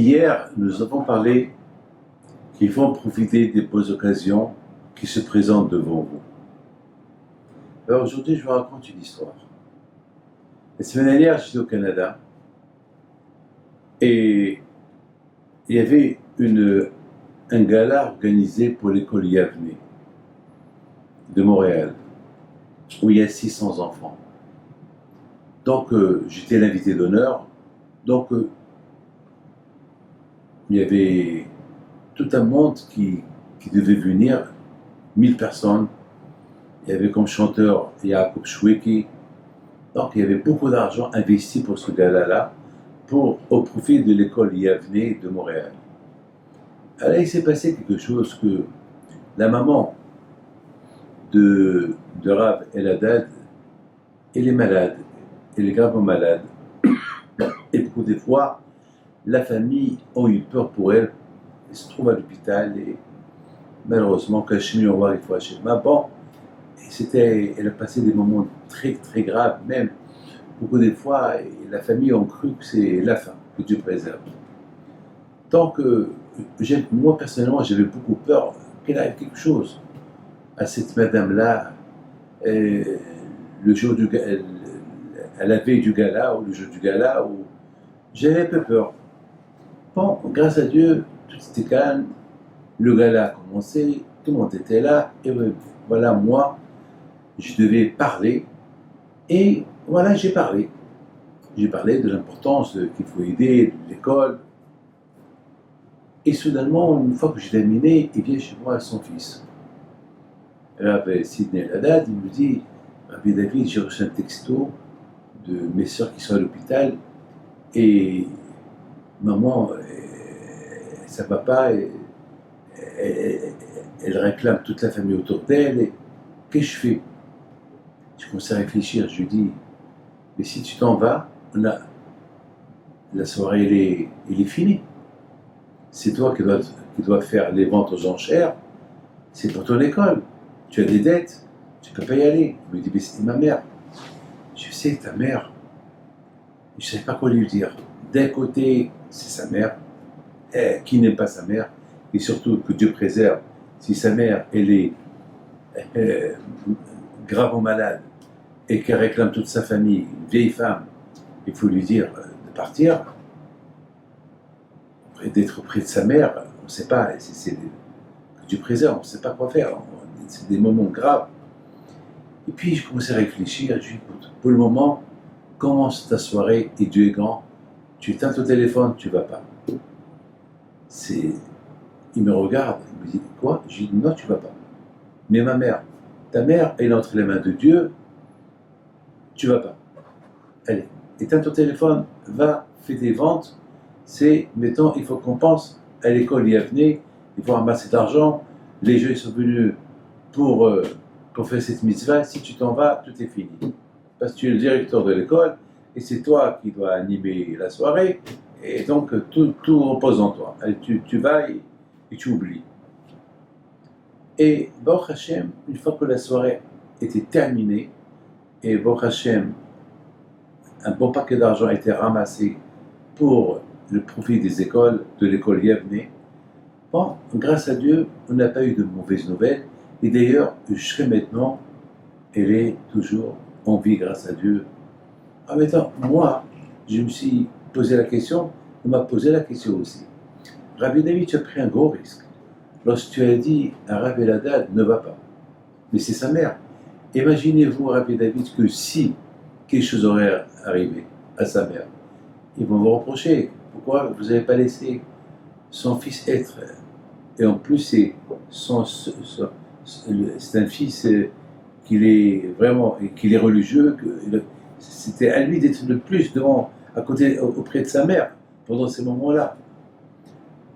Hier, nous avons parlé qu'il faut profiter des bonnes occasions qui se présentent devant vous. Alors aujourd'hui, je vous raconte une histoire. La semaine dernière, j'étais au Canada et il y avait un gala organisé pour l'école Yavne de Montréal, où il y a 600 enfants. Donc, j'étais l'invité d'honneur. Donc, il y avait tout un monde qui devait venir, 1000 personnes. Il y avait comme chanteur Yacoub Choueki. Donc, il y avait beaucoup d'argent investi pour ce gala-là, au profit de l'école Yavne de Montréal. Alors, il s'est passé quelque chose que la maman de Rav Eladad, elle est malade, elle est gravement malade. Et beaucoup de fois, la famille a eu peur pour elle. Elle se trouve à l'hôpital et malheureusement, Kachmi au revoir, il faut acheter. Mais bon, elle a passé des moments très très graves, même beaucoup de fois, la famille a cru que c'est la fin, que Dieu préserve. Donc, moi personnellement, j'avais beaucoup peur qu'il arrive quelque chose à cette madame-là, le jour à la veille du gala, ou le jour du gala, où j'avais un peu peur. Bon, grâce à Dieu, tout était calme, le gala a commencé, tout le monde était là, et voilà, moi, je devais parler, et voilà, j'ai parlé. J'ai parlé de l'importance qu'il faut aider l'école. Et soudainement, une fois que j'ai terminé, il vient chez moi son fils. Rabbi Sidney Haddad, il me dit, Rabbi David, j'ai reçu un texto de mes soeurs qui sont à l'hôpital, et maman, sa papa, elle réclame toute la famille autour d'elle, et qu'est-ce que je fais? Je commence à réfléchir, je lui dis, mais si tu t'en vas, la soirée, elle est finie. C'est toi qui dois faire les ventes aux enchères, c'est pour ton école. Tu as des dettes, tu ne peux pas y aller. Il me dit, mais c'est ma mère. Je sais, ta mère. Je ne savais pas quoi lui dire. D'un côté, c'est sa mère, qui n'aime pas sa mère, et surtout que Dieu préserve. Si sa mère, elle est gravement malade, et qu'elle réclame toute sa famille, une vieille femme, il faut lui dire de partir, d'être auprès de sa mère, on ne sait pas, que Dieu préserve, on ne sait pas quoi faire, c'est des moments graves. Et puis je commençais à réfléchir, je dis, écoute, pour le moment, commence ta soirée et Dieu est grand, tu éteins ton téléphone, tu ne vas pas. Il me regarde, il me dit, quoi? Je dis, non, tu ne vas pas. Mais ma mère, ta mère, elle est entre les mains de Dieu, tu ne vas pas. Allez, éteins ton téléphone, va, fais des ventes. Mettons, il faut qu'on pense à l'école Yavne, il faut ramasser de l'argent, les gens sont venus pour faire cette mitzvah, si tu t'en vas, tout est fini. Parce que tu es le directeur de l'école, et c'est toi qui dois animer la soirée, et donc tout repose en toi. Allez, tu vas et tu oublies. Et Baruch Hashem, une fois que la soirée était terminée, et Baruch Hashem, un bon paquet d'argent a été ramassé pour le profit des écoles, de l'école Yavne. Bon, grâce à Dieu, on n'a pas eu de mauvaises nouvelles. Et d'ailleurs, jusqu'à maintenant, elle est toujours en vie grâce à Dieu. En même temps, moi, je me suis posé la question, on m'a posé la question aussi. Rabbi David, tu as pris un gros risque. Lorsque tu as dit à Rabbi Eladad, ne va pas. Mais c'est sa mère. Imaginez-vous, Rabbi David, que si quelque chose aurait arrivé à sa mère, ils vont vous reprocher. Pourquoi vous n'avez pas laissé son fils être? Et en plus, c'est un fils qu'il est vraiment, qu'il est religieux. C'était à lui d'être le plus auprès de sa mère pendant ces moments-là.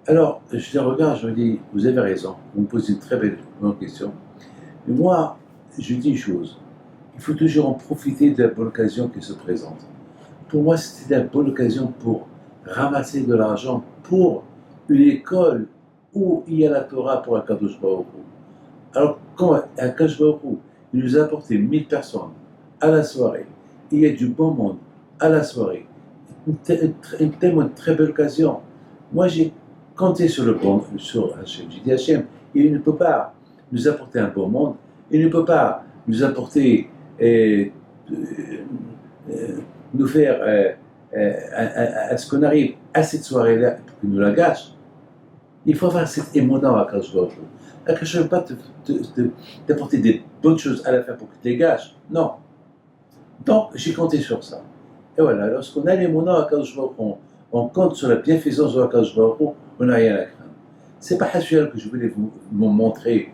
Alors, je les regarde, je me dis, vous avez raison, vous me posez une très bonne question. Mais moi, je dis une chose, il faut toujours en profiter de la bonne occasion qui se présente. Pour moi, c'était la bonne occasion pour ramasser de l'argent pour une école où il y a la Torah pour Akadosh Baruch Hu. Alors, quand Akadosh Baruch Hu, il nous a apporté 1000 personnes à la soirée, il y a du bon monde à la soirée, une tellement très belle occasion. Moi, j'ai compté sur Hachem. J'ai dit, Hachem, il ne peut pas nous apporter un bon monde, il ne peut pas nous apporter, nous faire à ce qu'on arrive à cette soirée-là pour qu'il nous la gâche. Il faut avoir cet émouvant à Akash Baruch Hu. Akash ne veut pas t'apporter des bonnes choses à la fin pour que tu les gâches. Non. Donc, j'ai compté sur ça. Et voilà, lorsqu'on a l'émouvant à Akash Baruch Hu, on compte sur la bienfaisance de Akash Baruch Hu, on n'a rien à craindre. C'est pas Hachem que je voulais vous montrer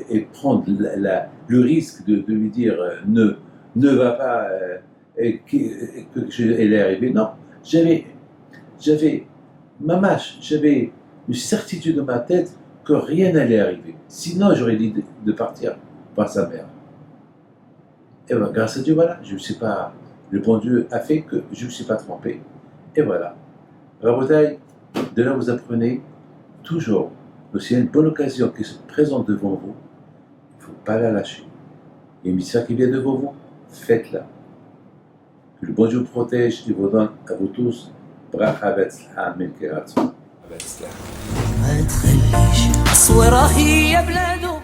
et prendre le risque de lui dire ne va pas et elle est arrivée. Non, j'avais une certitude dans ma tête que rien n'allait arriver. Sinon, j'aurais dit de partir par sa mère. Et bien, grâce à Dieu, voilà, le bon Dieu a fait que je ne me suis pas trompé. Et voilà. Rabotai, de là vous apprenez toujours, s'il y a une bonne occasion qui se présente devant vous, il ne faut pas la lâcher. Il y a une mission qui vient devant vous, faites-la. Que le bon Dieu vous protège et vous donne à vous tous bracha vetzlacha min kiratzon. ما تخليش الصورة هي بلادو